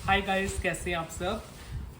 Hi guys, कैसे हैं आप सब।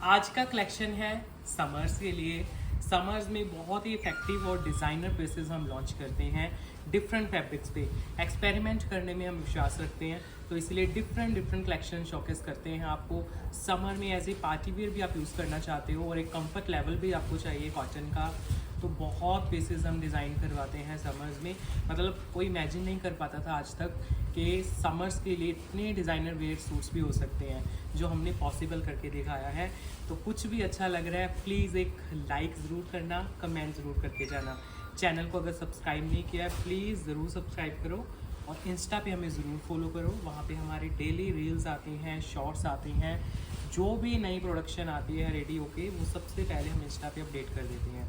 आज का कलेक्शन है समर्स के लिए। समर्स में बहुत ही इफेक्टिव और डिज़ाइनर पीसेस हम लॉन्च करते हैं डिफरेंट फैब्रिक्स पे। एक्सपेरिमेंट करने में हम विश्वास रखते हैं, तो इसलिए डिफरेंट कलेक्शन शोकेस करते हैं आपको। समर में एज ए पार्टी वेयर भी आप यूज़ करना चाहते हो और एक कंफर्ट लेवल भी आपको चाहिए कॉटन का, तो बहुत पीसेस हम डिज़ाइन करवाते हैं समर्स में। मतलब कोई इमेजिन नहीं कर पाता था आज तक कि समर्स के लिए इतने डिज़ाइनर वेयर सूट्स भी हो सकते हैं, जो हमने पॉसिबल करके दिखाया है। तो कुछ भी अच्छा लग रहा है प्लीज़ एक लाइक ज़रूर करना, कमेंट ज़रूर करके जाना। चैनल को अगर सब्सक्राइब नहीं किया है प्लीज़ ज़रूर सब्सक्राइब करो और इंस्टा पे हमें ज़रूर फॉलो करो। वहाँ पे हमारे डेली रील्स आती हैं, शॉर्ट्स आती हैं, जो भी नई प्रोडक्शन आती है रेडी होके वो सबसे पहले हम इंस्टा पे अपडेट कर देते हैं।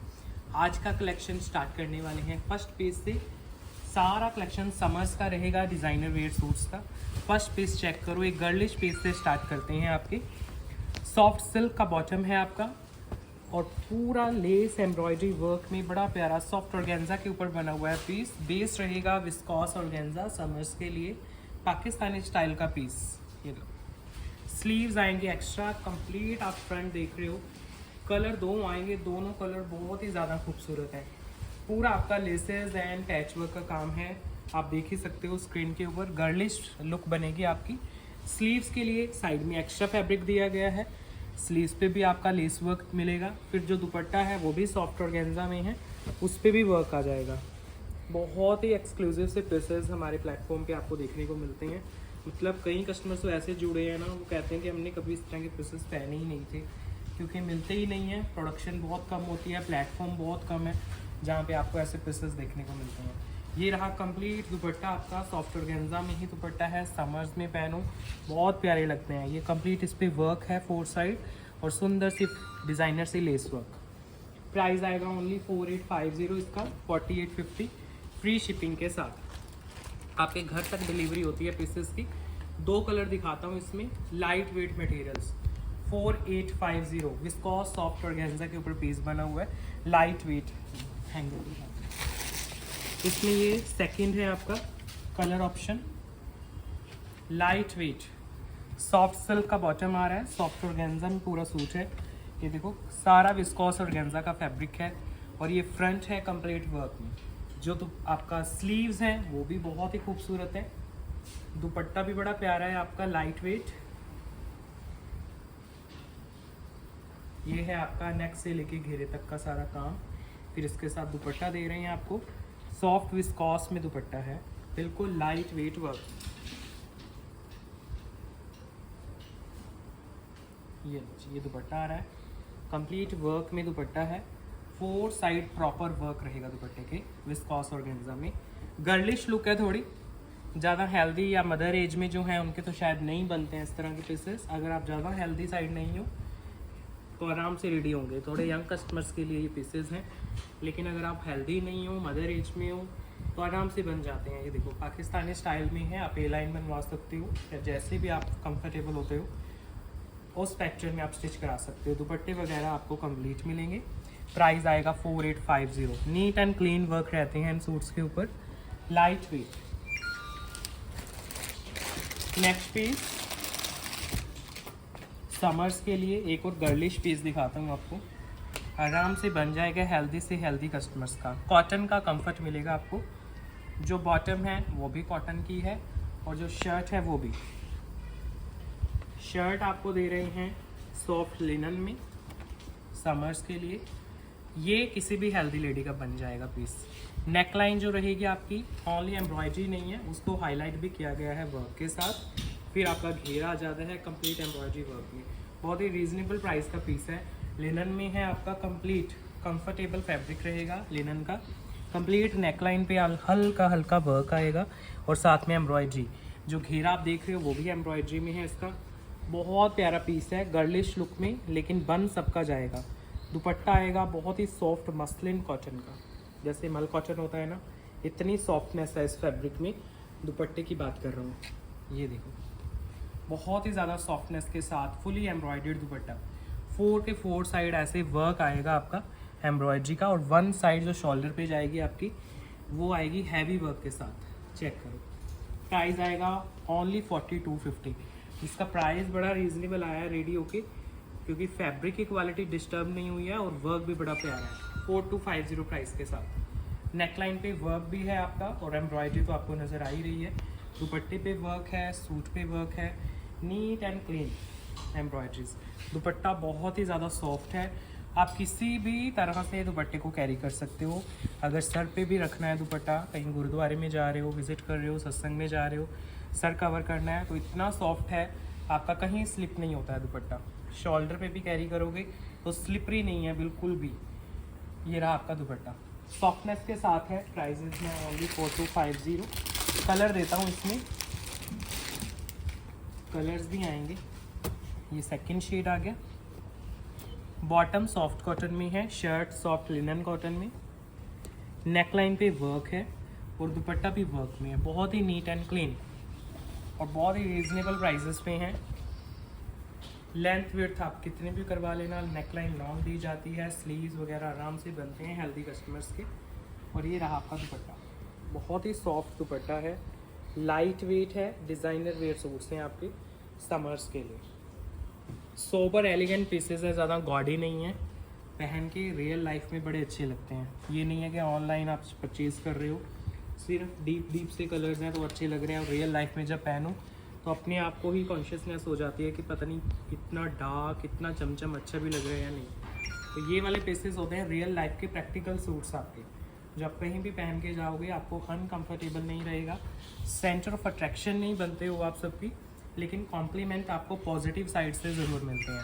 आज का कलेक्शन स्टार्ट करने वाले हैं फर्स्ट पेज से। सारा कलेक्शन समर्स का रहेगा, डिज़ाइनर वेयर सूट्स का। फर्स्ट पेज चेक करो, एक गर्लिश पेज से स्टार्ट करते हैं। आपके सॉफ्ट सिल्क का बॉटम है आपका और पूरा लेस एम्ब्रॉयडरी वर्क में बड़ा प्यारा सॉफ्ट ऑर्गेन्जा के ऊपर बना हुआ है पीस। बेस रहेगा विस्कॉस ऑर्गेन्जा समर्स के लिए, पाकिस्तानी स्टाइल का पीस। ये लो, स्लीव्स आएंगे एक्स्ट्रा कंप्लीट, आप फ्रंट देख रहे हो। कलर दो आएंगे, दोनों कलर बहुत ही ज़्यादा खूबसूरत है। पूरा आपका लेसेस एंड पैच वर्क का काम है, आप देख ही सकते हो स्क्रीन के ऊपर। गर्लिश लुक बनेगी आपकी। स्लीव्स के लिए साइड में एक्स्ट्रा फैब्रिक दिया गया है, स्लीव्स पे भी आपका लेस वर्क मिलेगा। फिर जो दुपट्टा है वो भी सॉफ्ट ऑर्गेन्जा में है, उस पर भी वर्क आ जाएगा। बहुत ही एक्सक्लूसिव से पीसेस हमारे प्लेटफॉर्म पे आपको देखने को मिलते हैं। मतलब कई कस्टमर्स तो ऐसे जुड़े हैं ना, वो कहते हैं कि हमने कभी इस तरह के पीसेस पहने ही नहीं थे, क्योंकि मिलते ही नहीं है। प्रोडक्शन बहुत कम होती है, प्लेटफॉर्म बहुत कम है जहाँ पे आपको ऐसे पीसेस देखने को मिलते हैं। ये रहा कंप्लीट दुपट्टा आपका, सॉफ्ट ऑर्गेन्जा में ही दुपट्टा है। समर्स में पहनो बहुत प्यारे लगते हैं ये। कंप्लीट इस पर वर्क है 4 साइड और सुंदर सी डिज़ाइनर से लेस वर्क। प्राइस आएगा ओनली 4850 इसका, 4850 फ्री शिपिंग के साथ। आपके घर तक डिलीवरी होती है पीसेस की। 2 कलर दिखाता हूँ इसमें, light weight materials. 4850 viscous soft organza के ऊपर पीस बना हुआ है, लाइट वेट हैंगर। इसमें ये सेकंड है आपका colour option, light weight soft silk का बॉटम आ रहा है। सॉफ्ट ऑर्गेन्जा में पूरा सूट है, ये देखो सारा विस्कॉस ऑर्गेन्जा का फैब्रिक है और ये फ्रंट है कंप्लीट वर्क में। जो तो आपका स्लीव्स हैं वो भी बहुत ही खूबसूरत है। दुपट्टा भी बड़ा प्यारा है आपका, लाइट वेट। ये है आपका नेक से लेके घेरे तक का सारा काम। फिर इसके साथ दुपट्टा दे रहे हैं आपको, सॉफ्ट विस्कॉस में दुपट्टा है, बिल्कुल लाइट वेट वर्क। ये दुपट्टा आ रहा है, कंप्लीट वर्क में दुपट्टा है। 4 साइड प्रॉपर वर्क रहेगा दुपट्टे के, विस्कॉस ऑर्गेन्जा में। गर्लिश लुक है थोड़ी ज़्यादा। हेल्दी या मदर एज में जो है उनके तो शायद नहीं बनते हैं इस तरह के पीसेस। अगर आप ज़्यादा हेल्दी साइड नहीं हो तो आराम से रेडी होंगे। थोड़े यंग कस्टमर्स के लिए ये पीसेस हैं, लेकिन अगर आप हेल्दी नहीं हो, मदर एज में हो, तो आराम से बन जाते हैं। ये देखो पाकिस्तानी स्टाइल में है, आप ए लाइन बनवा सकते हो या जैसे भी आप कंफर्टेबल होते हो उस पैक्चर में आप स्टिच करा सकते हो। दुपट्टे वगैरह आपको कंप्लीट मिलेंगे। प्राइस आएगा 4850। नीट एंड क्लीन वर्क रहते हैं इन सूट्स के ऊपर, light weight. Next piece summers के लिए एक और गर्लिश पीस दिखाता हूँ आपको, आराम से बन जाएगा हेल्दी से हेल्दी कस्टमर्स का। कॉटन का कंफर्ट मिलेगा आपको। जो बॉटम है वो भी कॉटन की है और जो शर्ट है वो भी। शर्ट आपको दे रहे हैं सॉफ्ट लिनन में समर्स के लिए। ये किसी भी हेल्दी लेडी का बन जाएगा पीस। नेकलाइन जो रहेगी आपकी ओनली एम्ब्रॉयडरी नहीं है, उसको हाईलाइट भी किया गया है वर्क के साथ। फिर आपका घेरा आ जाता है कंप्लीट एम्ब्रॉयडरी वर्क में। बहुत ही रीजनेबल प्राइस का पीस है। लिनन में है आपका, कंप्लीट कंफर्टेबल फैब्रिक रहेगा लिनन का। कंप्लीट नेकलाइन पे हल्का हल्का वर्क आएगा और साथ में एम्ब्रॉयडरी। जो घेरा आप देख रहे हो वो भी एम्ब्रॉयडरी में है इसका। बहुत प्यारा पीस है गर्लिश लुक में, लेकिन बन सबका जाएगा। दुपट्टा आएगा बहुत ही सॉफ्ट मसलिन कॉटन का, जैसे मल कॉटन होता है ना, इतनी सॉफ्टनेस है इस फैब्रिक में। दुपट्टे की बात कर रहा हूँ, ये देखो बहुत ही ज़्यादा सॉफ्टनेस के साथ फुली एम्ब्रॉयडर्ड दुपट्टा। 4 के 4 साइड ऐसे वर्क आएगा आपका एम्ब्रॉयडरी का, और 1 साइड जो शोल्डर पे जाएगी आपकी वो आएगी हैवी वर्क के साथ। चेक करो, प्राइस आएगा ओनली 4250। इसका प्राइस बड़ा रीजनेबल आया है रेडी होके, क्योंकि फैब्रिक की क्वालिटी डिस्टर्ब नहीं हुई है और वर्क भी बड़ा प्यारा है 4250 प्राइस के साथ। नेकलाइन पे वर्क भी है आपका और एम्ब्रॉयडरी तो आपको नज़र आ ही रही है। दुपट्टे पे वर्क है, सूट पे वर्क है, नीट एंड क्लीन एम्ब्रॉयडरीज। दुपट्टा बहुत ही ज़्यादा सॉफ्ट है, आप किसी भी तरह से दुपट्टे को कैरी कर सकते हो। अगर सर पे भी रखना है दुपट्टा, कहीं गुरुद्वारे में जा रहे हो, विजिट कर रहे हो, सत्संग में जा रहे हो, सर कवर करना है तो इतना सॉफ्ट है, आपका कहीं स्लिप नहीं होता है दुपट्टा। शोल्डर पे भी कैरी करोगे तो स्लिपरी नहीं है बिल्कुल भी। ये रहा आपका दुपट्टा, सॉफ्टनेस के साथ है। प्राइजेज में ओनली 4250। कलर देता हूँ इसमें, कलर्स भी आएंगे। ये सेकंड शेड आ गया। बॉटम सॉफ्ट कॉटन में है, शर्ट सॉफ्ट लिनन कॉटन में, नेकलाइन पे वर्क है और दुपट्टा भी वर्क में है। बहुत ही नीट एंड क्लीन और बहुत ही रीजनेबल प्राइजेस पे हैं। लेंथ विड्थ आप कितने भी करवा लेना, नेकलाइन लॉन्ग दी जाती है, स्लीव्स वगैरह आराम से बनते हैं हेल्दी कस्टमर्स के। और ये रहा आपका दुपट्टा, बहुत ही सॉफ्ट दुपट्टा है, लाइट वेट है, डिज़ाइनर वेयर सूट्स हैं आपके समर्स के लिए। सोबर एलिगेंट पीसेस है, ज़्यादा गॉडी नहीं है, पहन के रियल लाइफ में बड़े अच्छे लगते हैं। ये नहीं है कि ऑनलाइन आप परचेज़ कर रहे हो, सिर्फ डीप से कलर्स हैं तो अच्छे लग रहे हैं, और रियल लाइफ में जब पहनो तो अपने आप को ही कॉन्शियसनेस हो जाती है कि पता नहीं इतना डार्क, इतना चमचम अच्छा भी लग रहा है या नहीं। तो ये वाले पीसेस होते हैं रियल लाइफ के प्रैक्टिकल सूट्स आपके, जो आप कहीं भी पहन के जाओगे आपको अनकंफर्टेबल नहीं रहेगा, सेंटर ऑफ अट्रैक्शन नहीं बनते हो आप सबकी, लेकिन कॉम्प्लीमेंट आपको पॉजिटिव साइड से ज़रूर मिलते हैं।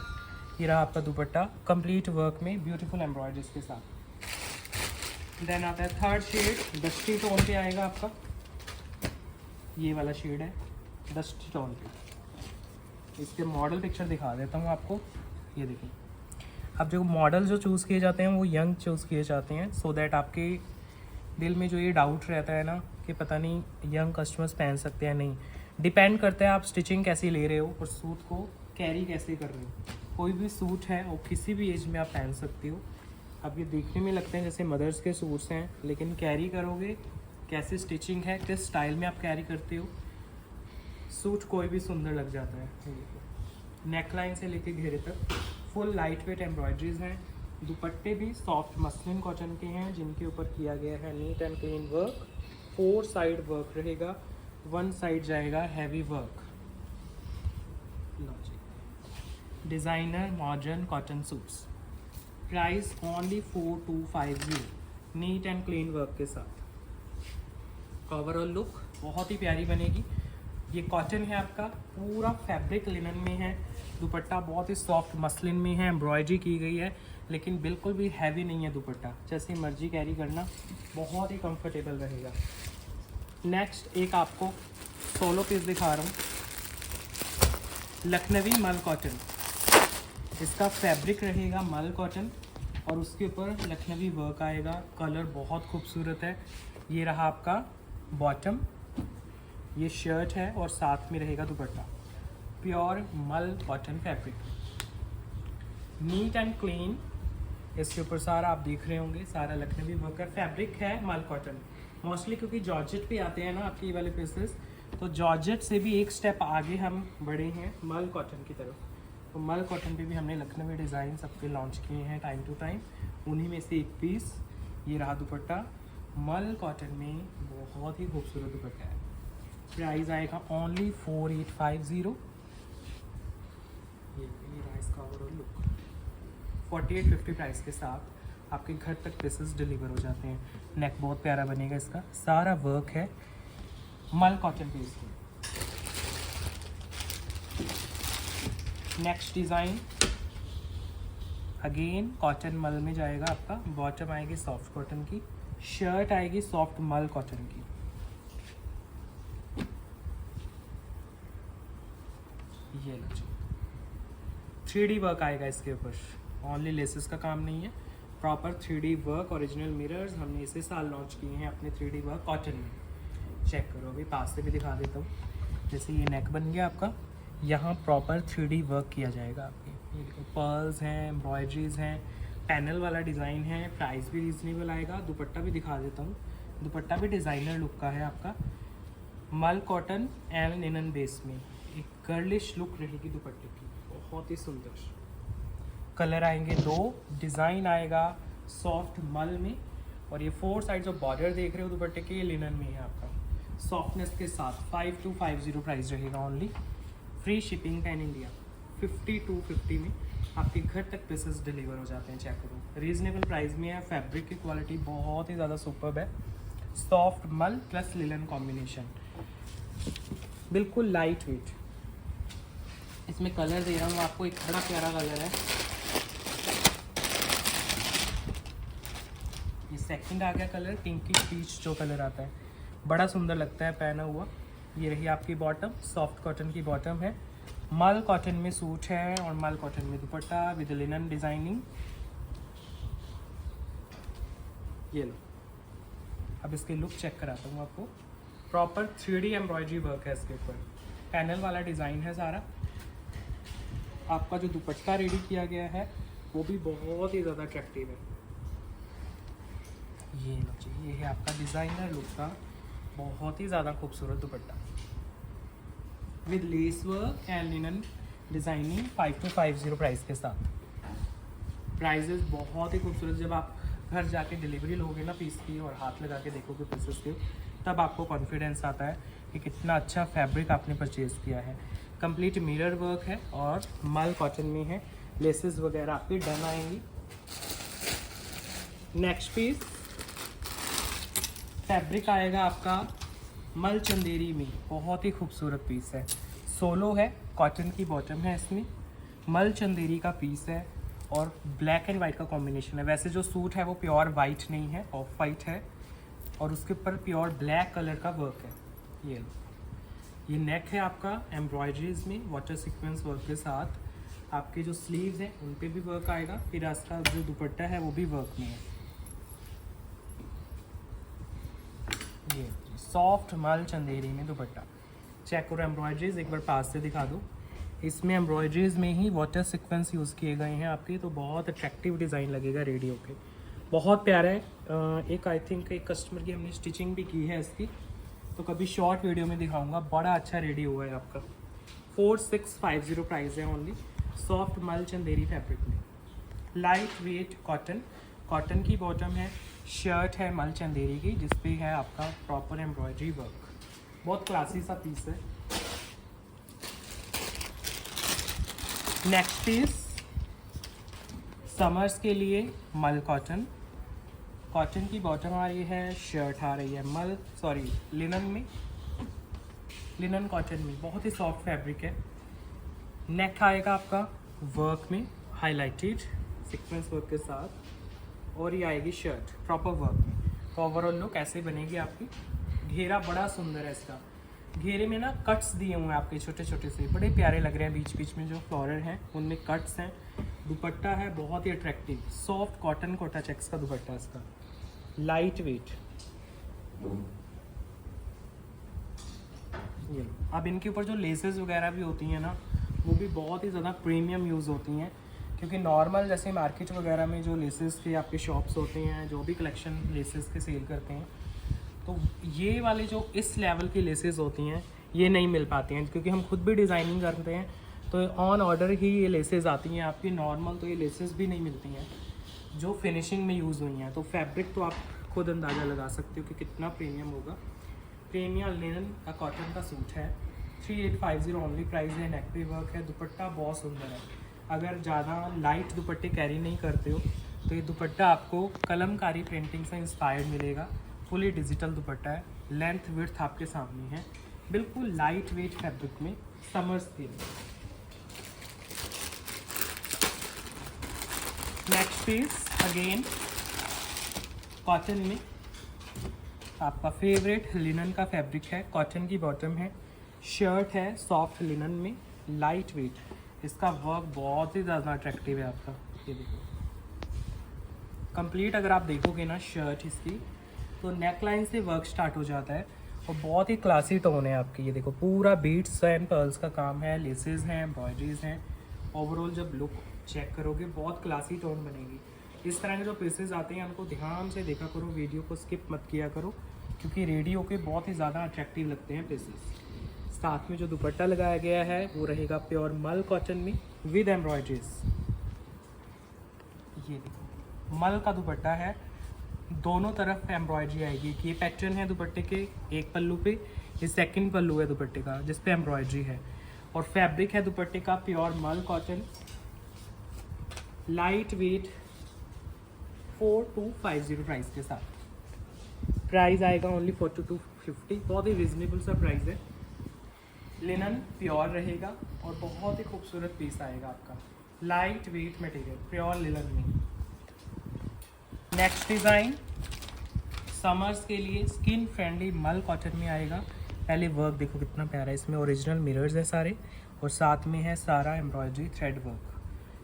ये रहा आपका दुपट्टा कंप्लीट वर्क में ब्यूटीफुल एम्ब्रॉयडरीज के साथ। देन आता है थर्ड शेड, डस्टी टोन पे आएगा आपका। ये वाला शेड है डस्टी टोन पे। इसके मॉडल पिक्चर दिखा देता हूँ आपको। ये देखिए, अब जो मॉडल जो चूज़ किए जाते हैं वो यंग चूज़ किए जाते हैं, सो दैट आपके दिल में जो ये डाउट रहता है ना कि पता नहीं यंग कस्टमर्स पहन सकते हैं, नहीं, डिपेंड करता है आप स्टिचिंग कैसी ले रहे हो और सूट को कैरी कैसे कर रहे हो। कोई भी सूट है वो किसी भी एज में आप पहन सकते हो। अब ये देखने में लगते हैं जैसे मदर्स के सूट्स हैं, लेकिन कैरी करोगे कैसी स्टिचिंग है, किस स्टाइल में आप कैरी करते हो, सूट कोई भी सुंदर लग जाता है। नेकलाइन से लेके घेरे तक फुल लाइट वेट एम्ब्रॉयडरीज हैं। दुपट्टे भी सॉफ्ट मसलिन कॉटन के हैं, जिनके ऊपर किया गया है neat and clean work. 4 side work रहेगा, 1 साइड जाएगा heavy work. Designer modern cotton suits, price only 4250, neat and clean work के साथ। ओवरऑल लुक बहुत ही प्यारी बनेगी। ये कॉटन है आपका, पूरा फैब्रिक लिनन में है। दुपट्टा बहुत ही सॉफ्ट मसलिन में है, एम्ब्रॉयडरी की गई है, लेकिन बिल्कुल भी हैवी नहीं है दुपट्टा, जैसे मर्जी कैरी करना, बहुत ही कंफर्टेबल रहेगा। नेक्स्ट एक आपको सोलो पीस दिखा रहा हूँ, लखनवी मल कॉटन। इसका फैब्रिक रहेगा मल कॉटन और उसके ऊपर लखनवी वर्क आएगा। कलर बहुत खूबसूरत है। ये रहा आपका बॉटम, ये शर्ट है और साथ में रहेगा दुपट्टा। Pure mul cotton fabric, neat and clean. इसके ऊपर सारा आप देख रहे होंगे, सारा लखनवी वर्क का फैब्रिक है मल कॉटन। मोस्टली क्योंकि जॉर्जेट पे आते हैं ना आपके ये वाले पीसेस, तो जॉर्जेट से भी एक स्टेप आगे हम बढ़े हैं मल कॉटन की तरफ। तो मल कॉटन पे भी हमने लखनवी डिज़ाइन सब पे लॉन्च किए हैं टाइम टू टाइम, उन्हीं में से एक पीस। ये रहा दुपट्टा, मल कॉटन में बहुत ही खूबसूरत दुपट्टा है। प्राइस आएगा ओनली 4850। ये रहा इसका ओवरऑल लुक। 4850 प्राइस के साथ आपके घर तक पीसेस डिलीवर हो जाते हैं। नेक बहुत प्यारा बनेगा, इसका सारा वर्क है मल कॉटन पीस में। नेक्स्ट डिज़ाइन अगेन कॉटन मल में जाएगा आपका। बॉटम आएगी सॉफ्ट कॉटन की, शर्ट आएगी सॉफ्ट मल कॉटन की। ये लो, 3D वर्क आएगा इसके ऊपर, ओनली लेसेस का काम नहीं है, proper 3D work. Original mirrors हमने इसी साल लॉन्च किए हैं अपने 3D वर्क कॉटन में। चेक करो, अभी पास से भी दिखा देता हूँ। जैसे ये नेक बन गया आपका, यहाँ प्रॉपर 3D वर्क किया जाएगा आपके। ये देखो, पर्ल्स हैं, एम्ब्रॉयडरीज हैं, पैनल वाला डिज़ाइन है। प्राइस भी रीजनेबल आएगा। दुपट्टा भी दिखा देता हूँ, दुपट्टा भी डिज़ाइनर लुक का है आपका, मल कॉटन एंड लिनन बेस में। एक गर्लिश लुक रहेगी दुपट्टे की, बहुत ही सुंदर। कलर आएंगे 2, डिज़ाइन आएगा सॉफ्ट मल में, और ये 4 साइड जो बॉर्डर देख रहे हो दुपट्टे के, ये लिनन में है आपका, सॉफ्टनेस के साथ। 5250 प्राइस रहेगा only, free shipping pan India. 5250 में आपके घर तक पीसेस डिलीवर हो जाते हैं। चेक करो, रीजनेबल प्राइस में है। फैब्रिक की क्वालिटी बहुत ही ज़्यादा सुपर्ब है, सॉफ्ट मल प्लस लिनन कॉम्बिनेशन, बिल्कुल लाइट वेट। इसमें कलर दे रहा हूँ आपको, एक बड़ा प्यारा कलर है, ये सेकंड आ गया कलर, पिंकिश पीच जो कलर आता है, बड़ा सुंदर लगता है पहना हुआ। ये रही आपकी बॉटम, सॉफ्ट कॉटन की बॉटम है, मल कॉटन में सूट है और मल कॉटन में दुपट्टा विद लिनन डिजाइनिंग। ये लो, अब इसके लुक चेक कराता हूँ आपको। प्रॉपर 3D एम्ब्रॉयडरी वर्क है इसके ऊपर, पैनल वाला डिज़ाइन है सारा। आपका जो दुपट्टा रेडी किया गया है वो भी बहुत ही ज़्यादा अट्रैक्टिव है। ये लो जी, ये है आपका डिज़ाइनर लुक का बहुत ही ज़्यादा खूबसूरत दुपट्टा with lace work and linen designing. 5250 price के साथ। प्राइजेस बहुत ही खूबसूरत। जब आप घर जाके डिलीवरी लोगे ना पीस की और हाथ लगा के देखोगे पीसेस के, तब आपको कॉन्फिडेंस आता है कि कितना अच्छा फैब्रिक आपने परचेज़ किया है। कंप्लीट मिरर वर्क है और मल कॉटन में है, लेसेस वगैरह आपकी डन आएंगी। नेक्स्ट पीस फैब्रिक आएगा आपका मल चंदेरी में, बहुत ही खूबसूरत पीस है। सोलो है, कॉटन की बॉटम है, इसमें मल चंदेरी का पीस है और ब्लैक एंड वाइट का कॉम्बिनेशन है। वैसे जो सूट है वो प्योर वाइट नहीं है, ऑफ वाइट है, और उसके ऊपर प्योर ब्लैक कलर का वर्क है। ये लो, ये नेक है आपका एम्ब्रॉयडरीज में वाटर सीक्वेंस वर्क के साथ। आपके जो स्लीव्स हैं उन पे भी वर्क आएगा, फिर इसका जो दुपट्टा है वो भी वर्क में है। ये सॉफ्ट मल चंदेरी में दुपट्टा, चेक करो एम्ब्रॉयडरीज एक बार पास से दिखा दो। इसमें एम्ब्रॉयडरीज में ही वाटर सीक्वेंस यूज़ किए गए हैं आपके, तो बहुत अट्रैक्टिव डिज़ाइन लगेगा रेडियो पे, बहुत प्यारा है। एक आई थिंक एक कस्टमर की हमने स्टिचिंग भी की है इसकी, तो कभी शॉर्ट वीडियो में दिखाऊंगा। बड़ा अच्छा रेडी हुआ है आपका। 4650 प्राइस है ओनली, सॉफ्ट मल चंदेरी फैब्रिक में, लाइट वेट कॉटन, कॉटन की बॉटम है, शर्ट है मल चंदेरी की जिसपे है आपका प्रॉपर एम्ब्रॉयडरी वर्क, बहुत क्लासी सा पीस है। नेक्स्ट पीस समर्स के लिए मल कॉटन, कॉटन की बॉटम आ रही है, शर्ट आ रही है लिनन में, लिनन कॉटन में, बहुत ही सॉफ्ट फैब्रिक है। नेक आएगा आपका वर्क में हाईलाइटेड सीक्वेंस वर्क के साथ, और ये आएगी शर्ट प्रॉपर वर्क में। तो ओवरऑल लुक ऐसे बनेगी आपकी। घेरा बड़ा सुंदर है इसका, घेरे में ना कट्स दिए हुए हैं आपके छोटे छोटे से, बड़े प्यारे लग रहे हैं। बीच बीच में जो फ्लोरल हैं उनमें कट्स हैं। दुपट्टा है बहुत ही attractive, soft cotton Kota checks का दुपट्टा इसका, लाइट वेट। ये अब इनके ऊपर जो लेसेस वगैरह भी होती हैं ना, वो भी बहुत ही ज़्यादा प्रीमियम यूज़ होती हैं, क्योंकि नॉर्मल जैसे मार्केट वगैरह में जो लेसेस के आपके शॉप्स होते हैं, जो भी कलेक्शन लेसेस के सेल करते हैं, तो ये वाले जो इस लेवल की लेसेस होती हैं ये नहीं मिल पाती हैं, क्योंकि हम खुद भी डिज़ाइनिंग करते हैं तो ऑन ऑर्डर ही ये लेसेस आती हैं आपकी। नॉर्मल तो ये लेसेस भी नहीं मिलती हैं जो फिनिशिंग में यूज़ हुई हैं। तो फैब्रिक तो आप खुद अंदाज़ा लगा सकते हो कि कितना प्रीमियम होगा। प्रीमियम लिनन का कॉटन का सूट है, 3850 ओनली प्राइस है। नेक पे वर्क है, दुपट्टा बहुत सुंदर है। अगर ज़्यादा लाइट दुपट्टे कैरी नहीं करते हो तो ये दुपट्टा आपको कलमकारी प्रिंटिंग से इंस्पायर्ड मिलेगा। फुली डिजिटल दुपट्टा है, लेंथ विड्थ आपके सामने है, बिल्कुल लाइट वेट फैब्रिक में, समर्स के लिए। नेक्स्ट पीस अगेन कॉटन में, आपका फेवरेट लिनन का फैब्रिक है, कॉटन की बॉटम है, शर्ट है सॉफ्ट लिनन में, लाइट वेट। इसका वर्क बहुत ही ज़्यादा अट्रैक्टिव है आपका। ये देखो कंप्लीट अगर आप देखोगे ना शर्ट इसकी, तो नेकलाइन से वर्क स्टार्ट हो जाता है और बहुत ही क्लासी टोन है आपकी। ये देखो पूरा बीट्स एंड पर्ल्स का काम है, लेसेस हैं, एम्ब्रॉयडरीज हैं। ओवरऑल जब लुक चेक करोगे बहुत क्लासी टोन बनेगी। इस तरह के जो पीसेस आते हैं उनको ध्यान से देखा करो, वीडियो को स्किप मत किया करो, क्योंकि रेडियो के बहुत ही ज़्यादा अट्रैक्टिव लगते हैं पीसेस। साथ में जो दुपट्टा लगाया गया है वो रहेगा प्योर मल कॉटन में विद एम्ब्रॉयडरीज। ये देखो मल का दुपट्टा है, दोनों तरफ एम्ब्रॉयडरी आएगी। ये पैटर्न है दुपट्टे के एक पल्लू पे, ये सेकंड पल्लू है दुपट्टे का जिस पे एम्ब्रॉयडरी है। और फैब्रिक है दुपट्टे का pure mul cotton, light weight 4250 price के साथ। प्राइस आएगा ओनली 4250, बहुत ही रिजनेबल सा प्राइस है। लिनन प्योर रहेगा और बहुत ही खूबसूरत पीस आएगा आपका, light weight material pure linen में। नेक्स्ट डिज़ाइन समर्स के लिए स्किन फ्रेंडली मल कॉटन में आएगा। पहले वर्क देखो कितना प्यारा है, इसमें ओरिजिनल मिरर्स है सारे और साथ में है सारा एम्ब्रॉयडरी थ्रेड वर्क।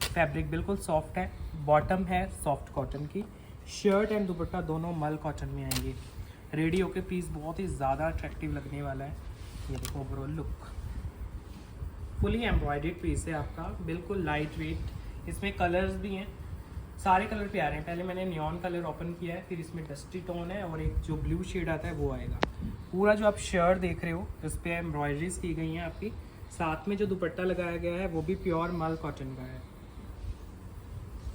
फैब्रिक बिल्कुल सॉफ्ट है, बॉटम है सॉफ्ट कॉटन की, शर्ट एंड दुपट्टा दोनों मल कॉटन में आएंगे। रेडी होके पीस बहुत ही ज़्यादा अट्रैक्टिव लगने वाला है। ये देखो overall look, fully embroidered piece है आपका, बिल्कुल लाइट वेट। इसमें कलर्स भी हैं, सारे कलर प्यारे हैं। पहले मैंने नियॉन कलर ओपन किया है, फिर इसमें डस्टी टोन है और एक जो ब्लू शेड आता है वो आएगा। पूरा जो आप शर्ट देख रहे हो इस पर एम्ब्रॉयडरीज की गई हैं आपकी। साथ में जो दुपट्टा लगाया गया है वो भी प्योर मल कॉटन का है,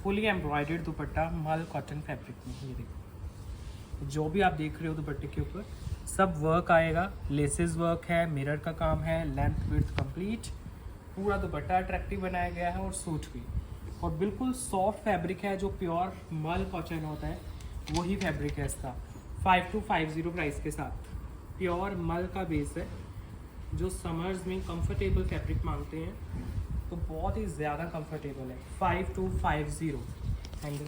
फुली एम्ब्रॉयडर्ड दुपट्टा मल कॉटन फैब्रिक में। ये देखो जो भी आप देख रहे हो दुपट्टे के ऊपर सब वर्क आएगा, लेसेस वर्क है, मिरर का काम है, लेंथ विड्थ कंप्लीट। पूरा दुपट्टा अट्रैक्टिव बनाया गया है और सूट भी, और बिल्कुल सॉफ्ट फैब्रिक है जो प्योर मल कॉटन होता है वही फैब्रिक है इसका। 5250 प्राइस के साथ प्योर मल का बेस है। जो समर्स में कंफर्टेबल फैब्रिक मांगते हैं तो बहुत ही ज़्यादा कंफर्टेबल है। 5250 हैंडल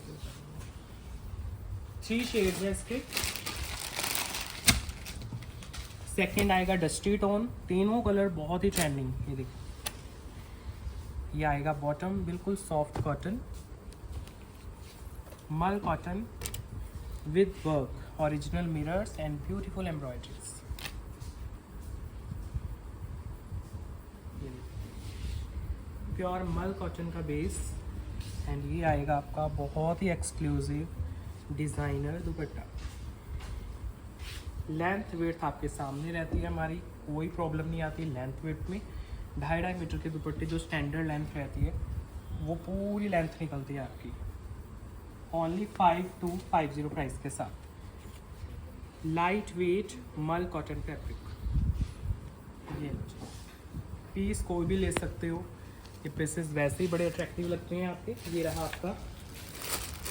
3 शेड्स हैं इसके। सेकेंड आएगा डस्टी टोन, तीनों कलर बहुत ही ट्रेंडिंग। ये देखो ये आएगा बॉटम बिल्कुल soft cotton mul cotton with work, original mirrors and beautiful embroideries. Pure mul cotton का बेस एंड ये आएगा आपका बहुत ही exclusive designer dupatta. Length width आपके सामने रहती है हमारी, कोई प्रॉब्लम नहीं आती लेंथ विड्थ में। 2.5 मीटर के दुपट्टे जो स्टैंडर्ड लेंथ रहती है वो पूरी लेंथ निकलती है आपकी। ओनली 5250 प्राइस के साथ लाइट वेट मल कॉटन फैब्रिक। ये पीस कोई भी ले सकते हो, ये पीसेस वैसे ही बड़े अट्रैक्टिव लगते हैं आपके। ये रहा आपका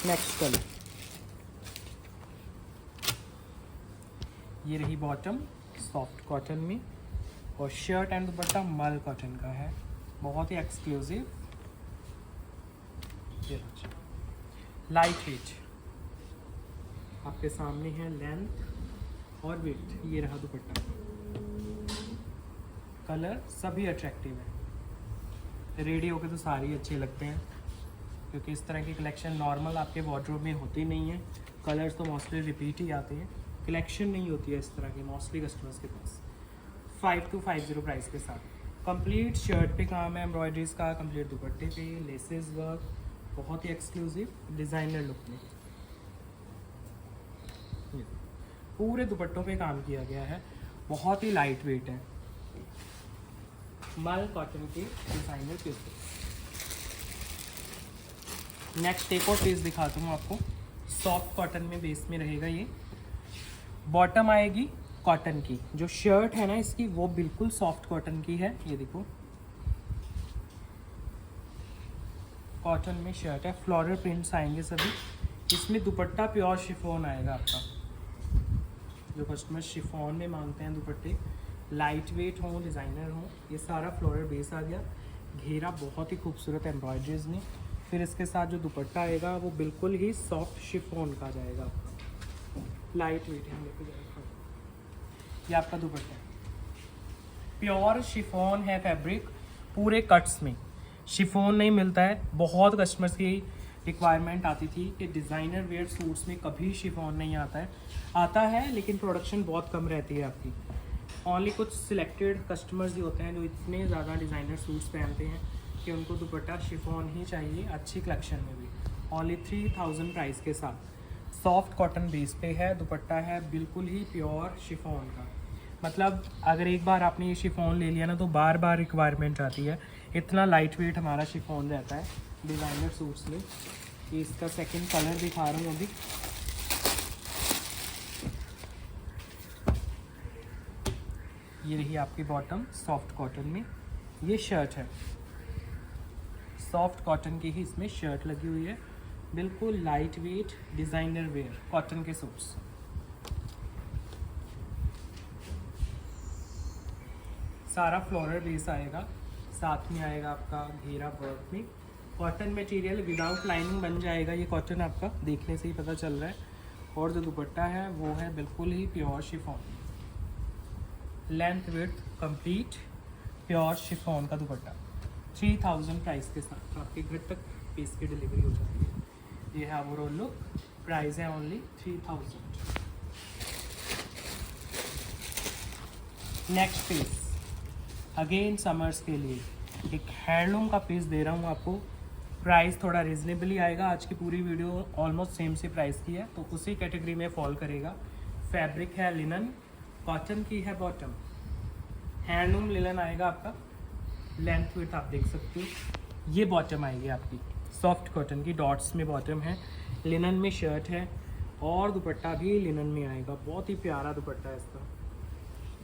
नेक्स्ट कलर, ये रही बॉटम सॉफ्ट कॉटन में और शर्ट एंड दुपट्टा मल कॉटन का है, बहुत ही एक्सक्लूसिव। लाइट वेट आपके सामने है, लेंथ और वेट। ये रहा दुपट्टा, कलर सभी अट्रैक्टिव है। रेडी होके तो सारे ही अच्छे लगते हैं क्योंकि इस तरह की कलेक्शन नॉर्मल आपके वार्डरोब में होती नहीं है। कलर्स तो मोस्टली रिपीट ही आते हैं, कलेक्शन नहीं होती है इस तरह की मोस्टली कस्टमर्स के पास। 5250 प्राइस के साथ कंप्लीट शर्ट पे काम है एम्ब्रॉयडरीज का, कंप्लीट दुपट्टे पे लेसेस वर्क, बहुत ही एक्सक्लूसिव डिज़ाइनर लुक में। पूरे दुपट्टों पे काम किया गया है, बहुत ही लाइट वेट है, मल कॉटन के डिज़ाइनर पीस। नेक्स्ट एक और पीस दिखाता हूँ आपको, सॉफ्ट कॉटन में बेस में रहेगा। ये बॉटम आएगी कॉटन की, जो शर्ट है ना इसकी वो बिल्कुल सॉफ्ट कॉटन की है। ये देखो कॉटन में शर्ट है, फ्लोरल प्रिंट्स आएंगे सभी। इसमें दुपट्टा प्योर शिफॉन आएगा आपका। जो कस्टमर शिफॉन में मांगते हैं दुपट्टे, लाइट वेट हो, डिज़ाइनर हो, ये सारा फ्लोरल बेस आ गया। घेरा बहुत ही खूबसूरत एम्ब्रॉयडरीज में। फिर इसके साथ जो दुपट्टा आएगा वो बिल्कुल ही सॉफ्ट शिफॉन का जाएगा आपका, लाइट वेट है। लेके जाएगा ये आपका दुपट्टा प्योर शिफॉन है फैब्रिक, पूरे कट्स में शिफॉन नहीं मिलता है। बहुत कस्टमर्स की रिक्वायरमेंट आती थी कि डिज़ाइनर वेयर सूट्स में कभी शिफॉन नहीं आता है लेकिन प्रोडक्शन बहुत कम रहती है आपकी। ओनली कुछ सिलेक्टेड कस्टमर्स ही होते हैं जो इतने ज़्यादा डिज़ाइनर सूट्स पहनते हैं कि उनको दुपट्टा शिफॉन ही चाहिए, अच्छी कलेक्शन में भी। ओनली 3000 प्राइस के साथ सॉफ्ट कॉटन बेस पे है, दुपट्टा है बिल्कुल ही प्योर शिफॉन का। मतलब अगर एक बार आपने ये शिफॉन ले लिया ना तो बार बार रिक्वायरमेंट आती है। इतना लाइट वेट हमारा शिफॉन रहता है डिज़ाइनर सूट्स में। ये इसका सेकंड कलर दिखा रहा हूँ अभी। ये रही आपकी बॉटम सॉफ्ट कॉटन में। ये शर्ट है, सॉफ्ट कॉटन की ही इसमें शर्ट लगी हुई है, बिल्कुल light weight designer where cotton के सूट्स। सारा फ्लोरल बेस आएगा, साथ में आएगा आपका घेरा वर्क में। कॉटन मटेरियल विदाउट लाइनिंग बन जाएगा। ये कॉटन आपका देखने से ही पता चल रहा है। और जो दुपट्टा है वो है बिल्कुल ही pure chiffon, length width complete pure chiffon का दुपट्टा। 3000 प्राइस के साथ आपके घर तक पीस की डिलीवरी हो जाती है। ये है ओवरऑल लुक, प्राइस है only 3000। Next piece again summers के लिए एक हैंडलूम का पीस दे रहा हूँ आपको। प्राइस थोड़ा रिजनेबली आएगा। आज की पूरी वीडियो ऑलमोस्ट सेम से प्राइस की है तो उसी कैटेगरी में फॉल करेगा। फैब्रिक है लिनन, कॉटन की है बॉटम, हैंडलूम लिनन आएगा आपका। लेंथ विड्थ आप देख सकते हो। ये बॉटम आएगी आपकी सॉफ्ट कॉटन की, डॉट्स में बॉटम है, लिनन में शर्ट है और दुपट्टा भी लिनन में आएगा। बहुत ही प्यारा दुपट्टा है इसका,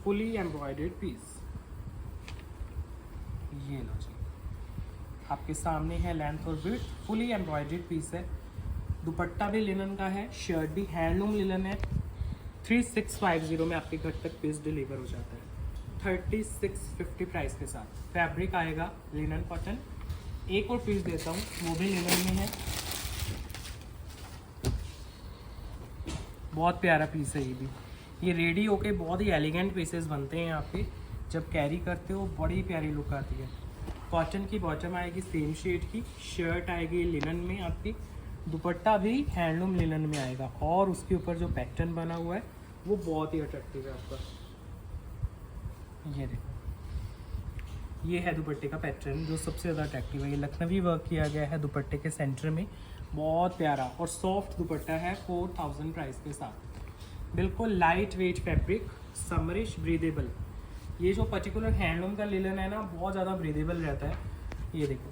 फुली एम्ब्रॉयडर्ड पीस। ये लो जी, आपके सामने है लेंथ और विड्थ, फुली एम्ब्रॉयडर्ड पीस है। दुपट्टा भी लिनन का है, शर्ट भी हैंडलूम लिनन है। 3650 में आपके घर तक पीस डिलीवर हो जाता है 3650 प्राइस के साथ। फैब्रिक आएगा लिनन कॉटन। एक और पीस देता हूँ, वो भी लिनन में है। बहुत प्यारा पीस है ये भी। ये रेडी होके बहुत ही एलिगेंट पीसेस बनते हैं आपके, जब कैरी करते हो बड़ी प्यारी लुक आती है। कॉटन की बॉटम आएगी सेम शेड की, शर्ट आएगी लिनन में आपकी, दुपट्टा भी हैंडलूम लिनन में आएगा और उसके ऊपर जो पैटर्न बना हुआ है वो बहुत ही अट्रैक्टिव है आपका। ये देखो, ये है दुपट्टे का पैटर्न जो सबसे ज़्यादा अट्रैक्टिव है। ये लखनवी वर्क किया गया है दुपट्टे के सेंटर में, बहुत प्यारा और सॉफ्ट दुपट्टा है 4000 प्राइस के साथ। बिल्कुल light weight fabric, summerish, breathable. ये जो पर्टिकुलर हैंडलूम का लिनन है ना बहुत ज़्यादा ब्रीदेबल रहता है। ये देखो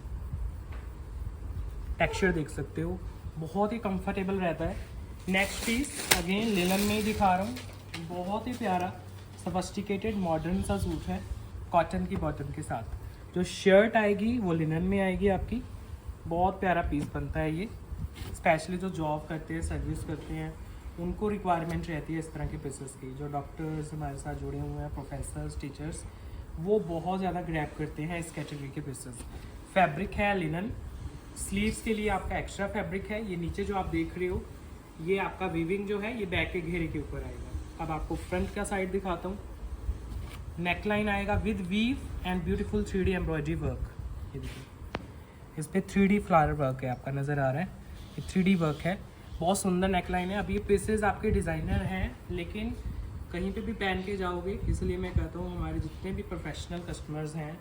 टेक्सचर देख सकते हो, बहुत ही कंफर्टेबल रहता है। नेक्स्ट पीस अगेन लिनन में ही दिखा रहा हूँ, बहुत ही प्यारा सोफिस्टिकेटेड मॉडर्न सा सूट है कॉटन की बॉटम के साथ। जो शर्ट आएगी वो लिनन में आएगी आपकी। बहुत प्यारा पीस बनता है ये, स्पेशली जो जॉब करते हैं, सर्विस करते हैं, उनको रिक्वायरमेंट रहती है इस तरह के पीसेस की। जो डॉक्टर्स हमारे साथ जुड़े हुए हैं, प्रोफेसर्स, टीचर्स, वो बहुत ज़्यादा ग्रैब करते हैं इस कैटेगरी के पीसेस। फैब्रिक है लिनन। स्लीव्स के लिए आपका एक्स्ट्रा फैब्रिक है। ये नीचे जो आप देख रहे हो ये आपका वीविंग जो है ये बैक के घेरे के ऊपर आएगा। अब आपको फ्रंट का साइड दिखाता हूँ। नेकलाइन आएगा with weave and beautiful 3D embroidery work. ये देखिए, इस पर 3D फ्लावर वर्क है, आपका नज़र आ रहा है, ये 3D वर्क है। बहुत सुंदर नेकलाइन है। अब ये पीसेस आपके डिज़ाइनर हैं लेकिन कहीं पे भी पहन के जाओगे, इसलिए मैं कहता हूँ हमारे जितने भी प्रोफेशनल कस्टमर्स हैं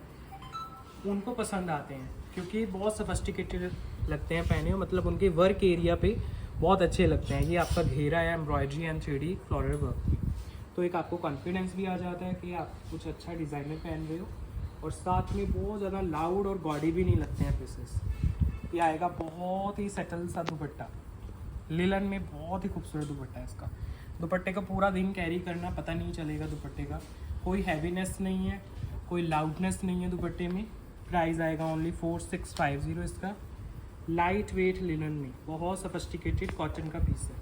उनको पसंद आते हैं क्योंकि बहुत सोफिस्टिकेटेड लगते हैं पहने हुए, मतलब उनके वर्क एरिया पे बहुत अच्छे लगते हैं। ये आपका घेरा है embroidery and 3D floral work की, तो एक आपको कॉन्फिडेंस भी आ जाता है कि आप कुछ अच्छा डिज़ाइनर पहन रहे हो और साथ में बहुत ज़्यादा लाउड और गॉडी भी नहीं लगते हैं पीसेस। ये आएगा बहुत ही सेटल सा दुपट्टा लिनन में, बहुत ही खूबसूरत दुपट्टा है इसका। दुपट्टे का पूरा दिन कैरी करना पता नहीं चलेगा दुपट्टे का, कोई हैवीनेस नहीं है, कोई लाउडनेस नहीं है दुपट्टे में। प्राइस आएगा ओनली 4650 इसका। लाइट वेट लिनन में बहुत सोफिस्टिकेटेड कॉटन का पीस है।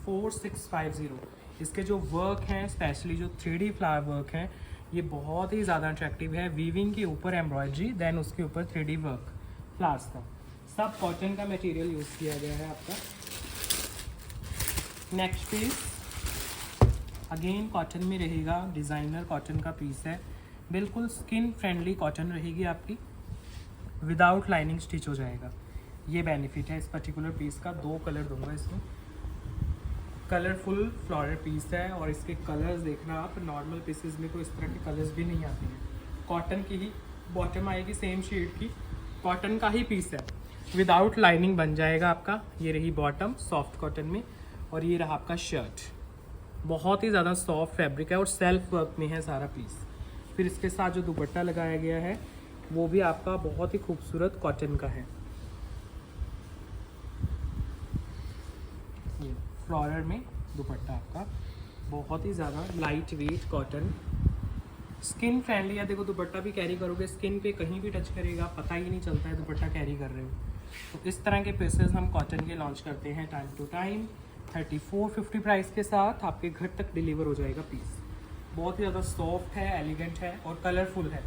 4650। इसके जो वर्क हैं, स्पेशली जो 3D फ्लावर वर्क हैं, ये बहुत ही ज़्यादा अट्रैक्टिव है। वीविंग के ऊपर एम्ब्रॉयडरी, देन उसके ऊपर 3D वर्क फ्लावर्स का, सब कॉटन का मटेरियल यूज़ किया गया है आपका। नेक्स्ट पीस अगेन कॉटन में रहेगा, डिज़ाइनर कॉटन का पीस है। बिल्कुल स्किन फ्रेंडली कॉटन रहेगी आपकी, विदाउट लाइनिंग स्टिच हो जाएगा। ये बेनिफिट है इस पर्टिकुलर पीस का। 2 कलर दूंगा इसमें। कलरफुल फ्लोरल पीस है और इसके कलर्स देखना आप, नॉर्मल पीसेस में तो इस तरह के कलर्स भी नहीं आते हैं। कॉटन की ही बॉटम आएगी सेम शेड की, कॉटन का ही पीस है, विदाउट लाइनिंग बन जाएगा आपका। ये रही बॉटम सॉफ्ट कॉटन में और ये रहा आपका शर्ट। बहुत ही ज़्यादा सॉफ्ट फैब्रिक है और सेल्फ वर्क में है सारा पीस। फिर इसके साथ जो दुपट्टा लगाया गया है वो भी आपका बहुत ही खूबसूरत कॉटन का है। ये फ्लोरल में दुपट्टा आपका बहुत ही ज़्यादा light weight cotton, skin friendly है। देखो दुपट्टा भी कैरी करोगे स्किन पे कहीं भी टच करेगा पता ही नहीं चलता है दुपट्टा कैरी कर रहे हो। तो इस तरह के पीसेस हम कॉटन के लॉन्च करते हैं टाइम टू टाइम। 3450 प्राइस के साथ आपके घर तक डिलीवर हो जाएगा पीस। बहुत ही ज़्यादा सॉफ्ट है, एलिगेंट है और कलरफुल है।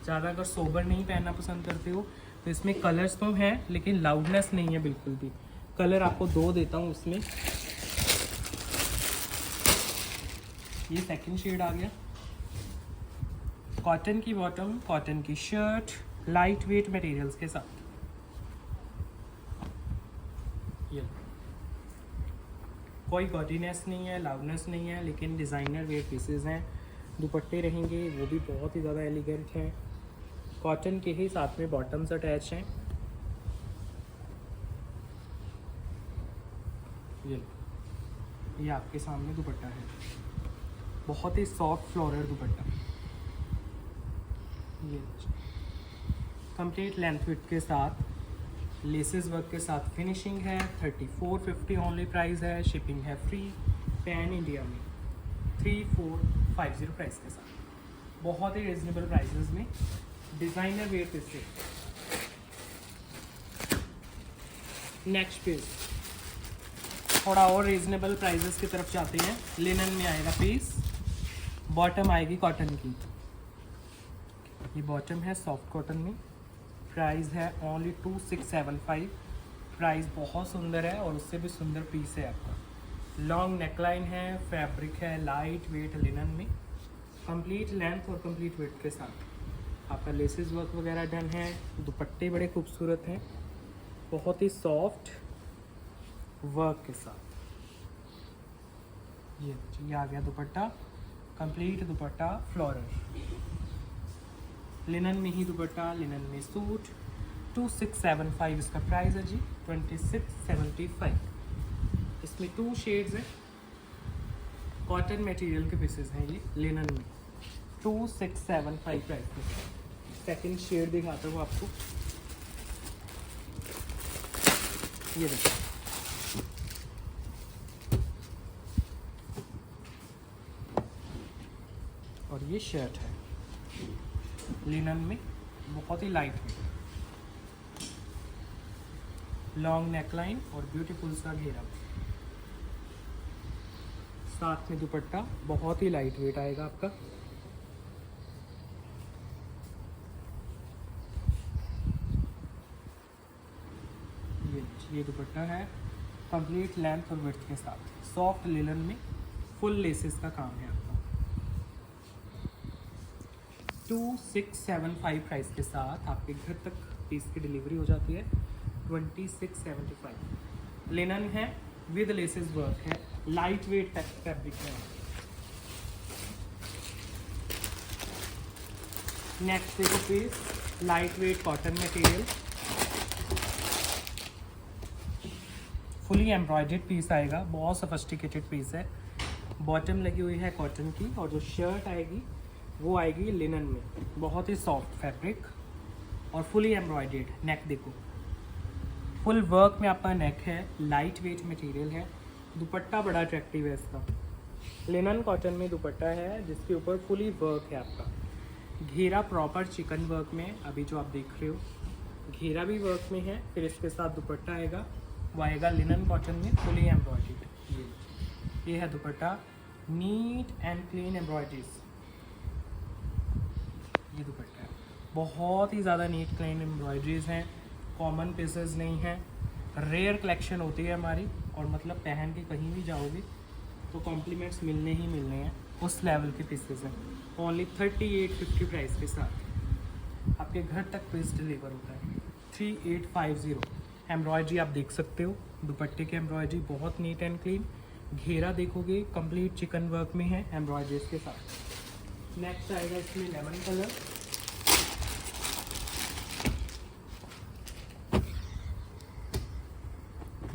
ज़्यादा अगर सोबर नहीं पहनना पसंद करते हो तो इसमें कलर्स तो हैं लेकिन लाउडनेस नहीं है बिल्कुल भी। कलर आपको 2 देता हूँ उसमें। ये सेकंड शेड आ गया, कॉटन की बॉटम, कॉटन की शर्ट, लाइट वेट मटेरियल्स के साथ। ये कोई गॉडीनेस नहीं है, लाउडनेस नहीं है, लेकिन डिज़ाइनर वेयर पीसेस हैं। दुपट्टे रहेंगे वो भी बहुत ही ज़्यादा एलिगेंट हैं। कॉटन के ही साथ में बॉटम्स अटैच हैं। ये आपके सामने दुपट्टा है, बहुत ही सॉफ्ट फ्लोरल दुपट्टा। ये कंप्लीट लेंथ विड्थ के साथ लेसेस वर्क के साथ फिनिशिंग है। 3450 ओनली प्राइस है। शिपिंग है फ्री पैन इंडिया में। 3450 प्राइस के साथ बहुत ही रिजनेबल प्राइसेस में designer wear piece. Next piece थोड़ा और रिजनेबल प्राइसेस की तरफ जाते हैं। लिनन में आएगा पीस, बॉटम आएगी कॉटन की। ये बॉटम है सॉफ्ट कॉटन में, प्राइस है ओनली 2675। प्राइस बहुत सुंदर है और उससे भी सुंदर पीस है आपका। लॉन्ग नेकलाइन है, फैब्रिक है लाइट वेट लिनन में, कंप्लीट लेंथ और कंप्लीट वेट के साथ आपका लेसेस वर्क वगैरह डन है। दुपट्टे बड़े खूबसूरत हैं, बहुत ही सॉफ्ट वर्क के साथ। ये आ गया दुपट्टा, कंप्लीट दुपट्टा फ्लोरल लिनन में ही दुपट्टा, लिनन में सूट। 2675 इसका प्राइस है जी, 2675। इसमें 2 शेड्स हैं, कॉटन मटेरियल के पीसेस हैं ये लिनन में। 2675 प्राइस में। सेकंड शेड दिखाता हूँ आपको, ये देखो। और ये शर्ट है लिनन में, बहुत ही लाइट वेट, लॉन्ग नेकलाइन और ब्यूटीफुल सा घेरा, साथ में दुपट्टा बहुत ही लाइट वेट आएगा आपका। ये दुपट्टा है कंप्लीट लेंथ और विड्थ के साथ, सॉफ्ट लिनन में फुल लेसेस का काम है आपका। 2675 प्राइस के साथ आपके घर तक पीस की डिलीवरी हो जाती है। 2675 लिनन है विद लेसेस वर्क है, लाइट वेट फैब्रिक है। नेक्स्ट देखो piece, light weight cotton material, fully embroidered piece आएगा, बहुत सोफिस्टिकेटेड पीस है। बॉटम लगी हुई है कॉटन की और जो शर्ट आएगी वो आएगी लिनन में, बहुत ही सॉफ्ट फैब्रिक और फुली एम्ब्रॉयडर्ड। नेक देखो, फुल वर्क में आपका नेक है, लाइट वेट मटेरियल है। दुपट्टा बड़ा अट्रैक्टिव है इसका, लिनन कॉटन में दुपट्टा है जिसके ऊपर फुली वर्क है आपका। घेरा प्रॉपर चिकन वर्क में, अभी जो आप देख रहे हो घेरा भी वर्क में है। फिर इसके साथ दुपट्टा आएगा, वो आएगा लिनन कॉटन में फुली एम्ब्रॉयडर्ड। ये है दुपट्टा, नीट एंड क्लीन एम्ब्रॉयडरीज। ये दुपट्टा है, बहुत ही ज़्यादा नीट क्लीन एम्ब्रॉयडरीज हैं, कॉमन पीसेस नहीं हैं, रेयर कलेक्शन होती है हमारी। और मतलब पहन के कहीं भी जाओगे तो कॉम्प्लीमेंट्स मिलने ही मिलने हैं, उस लेवल के पीसेस हैं। ओनली 3850 प्राइस के साथ आपके घर तक पीस डिलीवर होता है। 3850। एम्ब्रॉयडरी आप देख सकते हो, दुपट्टे की एम्ब्रॉयडरी बहुत नीट एंड क्लीन। घेरा देखोगे कंप्लीट चिकन वर्क में है एम्ब्रॉयडरीज के साथ। नेक्स्ट आएगा इसमें लेमन कलर,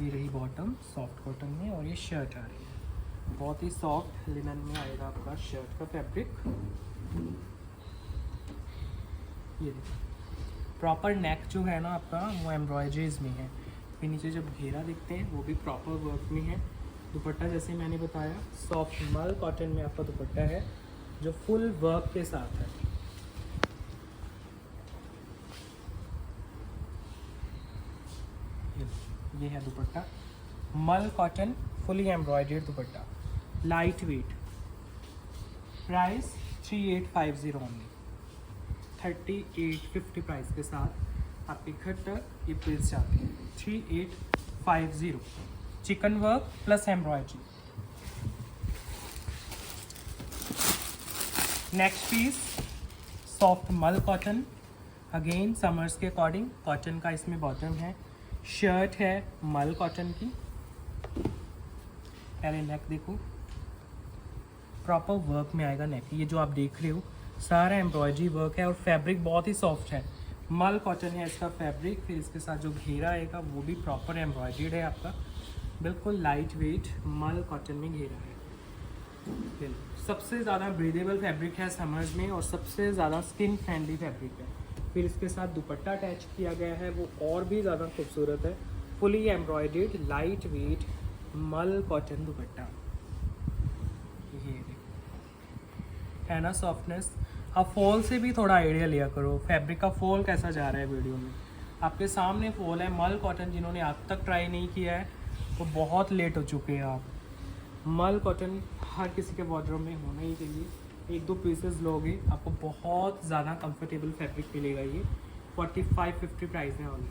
ये रही बॉटम सॉफ्ट कॉटन में और ये शर्ट आ रही है बहुत ही सॉफ्ट लिनन में आएगा आपका शर्ट का फैब्रिक। ये प्रॉपर नेक जो है ना आपका वो एम्ब्रॉयडरीज में है, फिर नीचे जब घेरा दिखते हैं वो भी प्रॉपर वर्क में है। दुपट्टा जैसे मैंने बताया सॉफ्ट मल कॉटन में आपका दुपट्टा है जो फुल वर्क के साथ है। ये है दुपट्टा मल कॉटन फुली एम्ब्रॉयडर्ड दुपट्टा, light weight. Price 3850 only, 3850 price के साथ आपके घर तक ये पीस जाते हैं। 3850 chikan work plus embroidery. Next piece soft mul cotton, again summers के अकॉर्डिंग कॉटन का इसमें बॉटम है, शर्ट है मल कॉटन की। पहले नेक देखो, प्रॉपर वर्क में आएगा नेक। ये जो आप देख रहे हो सारा एम्ब्रॉयडरी वर्क है और फैब्रिक बहुत ही सॉफ्ट है, मल कॉटन है इसका फैब्रिक। फिर इसके साथ जो घेरा आएगा वो भी प्रॉपर एम्ब्रॉयडर्ड है आपका, बिल्कुल लाइट वेट मल कॉटन में घेरा है। सबसे ज़्यादा ब्रीदेबल फैब्रिक है समर्स में और सबसे ज़्यादा स्किन फ्रेंडली फैब्रिक है। फिर इसके साथ दुपट्टा अटैच किया गया है वो और भी ज़्यादा खूबसूरत है, फुली एम्ब्रॉयडर्ड लाइट वेट मल कॉटन दुपट्टा। ये है ना सॉफ्टनेस। अब फॉल से भी थोड़ा आइडिया लिया करो, फैब्रिक का फॉल कैसा जा रहा है वीडियो में आपके सामने फॉल है। मल कॉटन जिन्होंने आज तक ट्राई नहीं किया है वो बहुत लेट हो चुके हैं आप। मल कॉटन हर किसी के वार्डरोब में होना ही चाहिए, 1-2 पीसेस लोगे आपको बहुत ज़्यादा कंफर्टेबल फैब्रिक मिलेगा। ये 4550 प्राइस है ऑनली।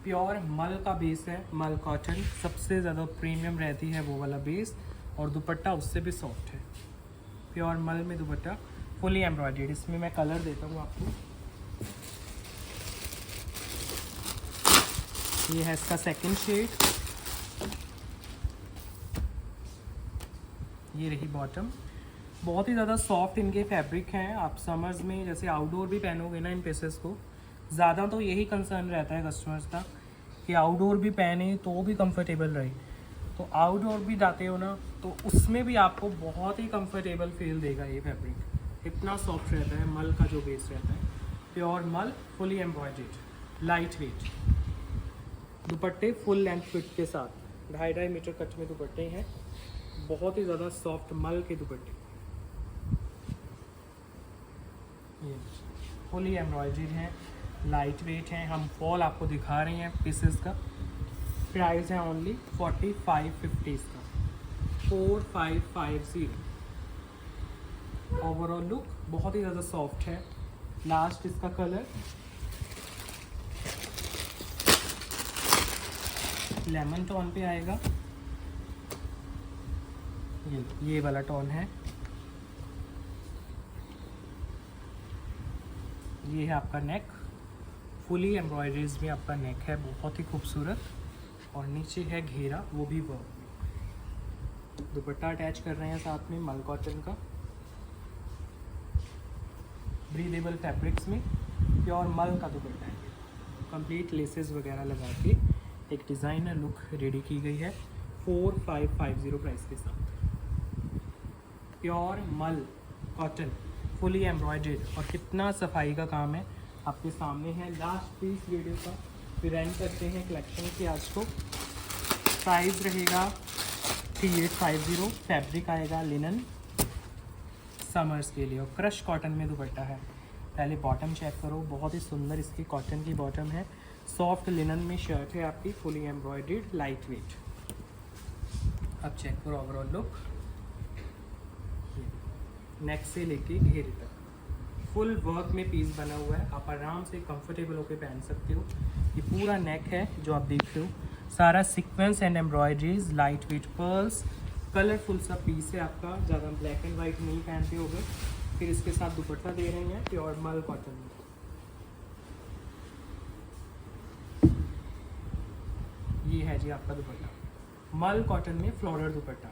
प्योर मल का बेस है, मल कॉटन सबसे ज़्यादा प्रीमियम रहती है वो वाला बेस, और दुपट्टा उससे भी सॉफ्ट है। प्योर मल में दुपट्टा फुली एम्ब्रॉयडर्ड। इसमें मैं कलर देता हूँ आपको, ये है इसका सेकंड शेड, ये रही बॉटम। बहुत ही ज़्यादा सॉफ्ट इनके फैब्रिक हैं। आप समर्स में जैसे आउटडोर भी पहनोगे ना इन पीसेस को, ज़्यादा तो यही कंसर्न रहता है कस्टमर्स का कि आउटडोर भी पहने तो भी कंफर्टेबल रहे। तो आउटडोर भी जाते हो ना तो उसमें भी आपको बहुत ही कंफर्टेबल फील देगा ये फैब्रिक, इतना सॉफ्ट रहता है। मल का जो बेस रहता है प्योर मल फुली एम्ब्रॉयडर्ड लाइट वेट। दुपट्टे फुल लेंथ फिट के साथ 2.5 मीटर कट में दुपट्टे हैं, बहुत ही ज़्यादा सॉफ्ट मल के दुपट्टे। ये फुली एम्ब्रॉयडर्ड हैं, लाइट वेट हैं। हम फॉल आपको दिखा रहे हैं पीसेस का। प्राइस है ओनली 4550 इसका, 4550। ओवरऑल लुक बहुत ही ज़्यादा सॉफ्ट है। लास्ट इसका कलर लेमन टोन पे आएगा, ये वाला टोन है। ये है आपका नेक, फुली एम्ब्रॉयडरीज में आपका नेक है, बहुत ही खूबसूरत। और नीचे है घेरा वो भी वर्क में। दुपट्टा अटैच कर रहे हैं साथ में मल कॉटन का, ब्रीदेबल फैब्रिक्स में प्योर मल का दुपट्टा है। कंप्लीट लेसेस वगैरह लगा के एक डिज़ाइनर लुक रेडी की गई है 4550 प्राइस के साथ। Pure mul cotton fully embroidered और कितना सफाई का काम है आपके सामने है। लास्ट पीस वीडियो का फिर एंड करते हैं कलेक्शन की आज को। प्राइस रहेगा 3850, फैब्रिक आएगा लिनन समर्स के लिए और क्रश कॉटन में दुपट्टा है। पहले बॉटम चेक करो, बहुत ही सुंदर इसकी कॉटन की बॉटम है, सॉफ्ट लिनन में शर्ट है आपकी, फुली एम्ब्रॉयडर्ड लाइट वेट। अब चेक करो ओवरऑल लुक, नेक से लेके घेरे तक फुल वर्क में पीस बना हुआ है। आप आराम से कंफर्टेबल होकर पहन सकते हो। ये पूरा नेक है जो आप देख रहे हो, सारा sequence and embroideries, light weight pearls, colourful सा पीस है आपका, ज़्यादा ब्लैक एंड वाइट नहीं पहनते होगे। फिर इसके साथ दुपट्टा दे रहे हैं प्योर मल कॉटन में। ये है जी आपका दुपट्टा, मल कॉटन में फ्लोरल दुपट्टा,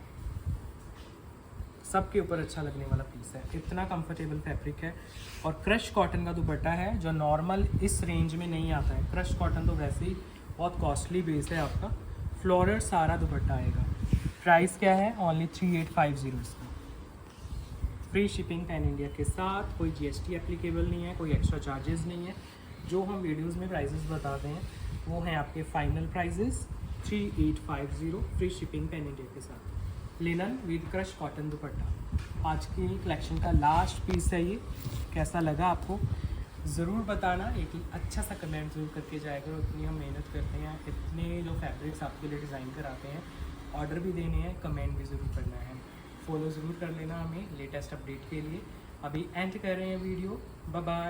सबके ऊपर अच्छा लगने वाला पीस है, इतना कंफर्टेबल फैब्रिक है। और क्रश कॉटन का दुपट्टा है जो नॉर्मल इस रेंज में नहीं आता है। क्रश कॉटन तो वैसे ही बहुत कॉस्टली बेस है आपका। फ्लोरल सारा दुपट्टा आएगा, प्राइस क्या है? ओनली 3850 इसका। फ्री शिपिंग पैन इंडिया के साथ, कोई GST एप्लीकेबल नहीं है, कोई एक्स्ट्रा चार्जेस नहीं है। जो हम वीडियोस में प्राइसेस बताते हैं वो हैं आपके final prices 3850 free shipping pan India के साथ। लिनन विद क्रश कॉटन दुपट्टा आज की कलेक्शन का लास्ट पीस है ये। कैसा लगा आपको ज़रूर बताना, एक अच्छा सा कमेंट ज़रूर करके जाया करो। इतनी हम मेहनत करते हैं, इतने जो फैब्रिक्स आपके लिए डिज़ाइन कराते हैं, ऑर्डर भी देने हैं, कमेंट भी ज़रूर करना है। फॉलो ज़रूर कर लेना हमें लेटेस्ट अपडेट के लिए। अभी एंड कर रहे हैं वीडियो। Bye bye.